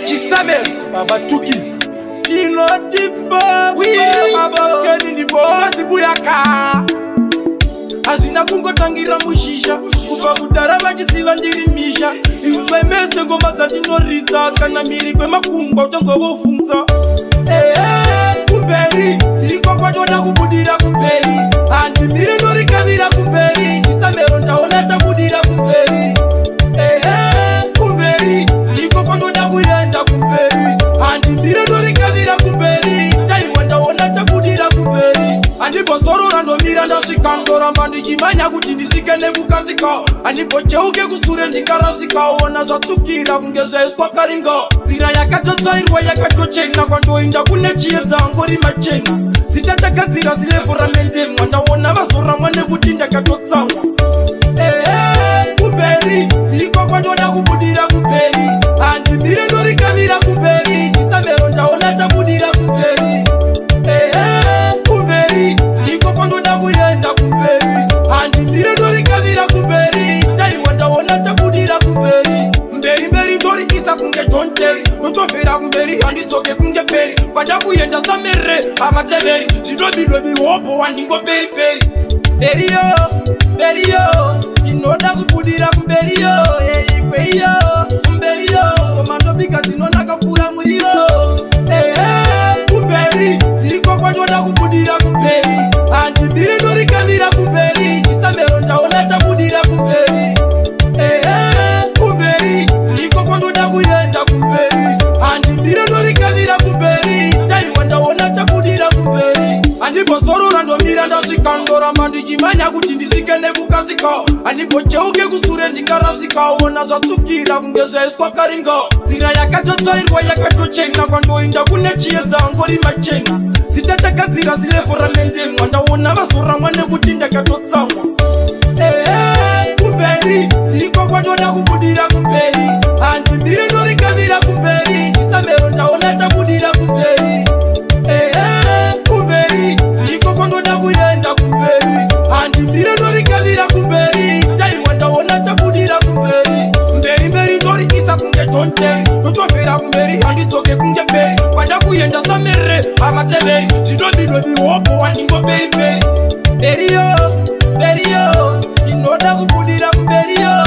Chisame Baba Tukis Inoti Baba Keni ni bozi buyaka Azina kungotangira mushisha Kupa kudara vachisiva ndirimisha Imwe mese ngoma dzatinoridza Kana miri kwemakumba uchangovofunza Kumberi tiriko kwatoda kubudira kumberi Handi miri norikavira kumberi Chisamero ndaona tabudira kumberi Kumberi tiriko kwatoda kuyenda kumberi Handi miri norikavira kumberi Taiwa ndaona tabudira kumberi Andipo zorora ndomira ndasvikandora Mandichimanya kuti ndizikene kukasika Andipo cheuke kusure ndikarasika Ona zvatsukira kunge zvaiswa karinga Nzira yakatotsvairwa yakatochena Kwandoinda kune chiedza angori machena Sitatagadzira zilevoramende Mwandaona vazoramwa nekuti ndakatotsamwa Kumberi tiriko kwandoda kubudira kumberi Handimire ndorikavira kumberi Chisamero ndaona tabudira kumberi Kumberi tiriko kwandoda kuyenda kumberi Handimire ndorikavira kumberi Taiwa ndaona tabudira kumberi Mberi mberi ndori isa kunge jonteri Notofera kumberi handidzoke kunge peri Kwanda kuyenda samere avateveri Zvidobidwe bihopo wandingo peri peri Beriyo, beriyo Inoda kubudira kumberiyo Ikweyo, kumberiyo Komandobika zinonaka pura muriyo Kumberi, tiriko kwandoda kubudira kumberi Handimire ndorikavira kumberi Chisamero ndaona tabudira kumberi Kumberi, tiriko kwandoda kuyenda kumberi Handimire ndorikavira kumberi Taiwa ndaona tabudira kumberi Andipo zorora ndomira ndasvikandora Mandichimanya kuti ndizikene kukasika Andipo cheuke kusure ndingarasika Ona zvatsukira kunge zvaiswa karinga Nzira yakatotsvairwa yakatochena Kwandoinda kune chiedza angori machena Sitatagadzira zilevoramende Mwandaona vazoramwa nekuti ndakatotsamwa Kumberi tiriko kwandoda kubudira kumberi Handimire ndorikavira kumberi Chisamero ndaona tabudira kumberi Kumberi tiriko kwandoda kuyenda kumberi Handimire ndorikavira kumberi Taiwa ndaona tabudira kumberi Mberi mberi ndori isa kunge jonteri Notofera kumberi handidzoke kunge peri Kwanda kuyenda samere avateveri Zvidobidwe bihopo wandingo peri peri Beriyo, beriyo Inoda kubudira kumberiyo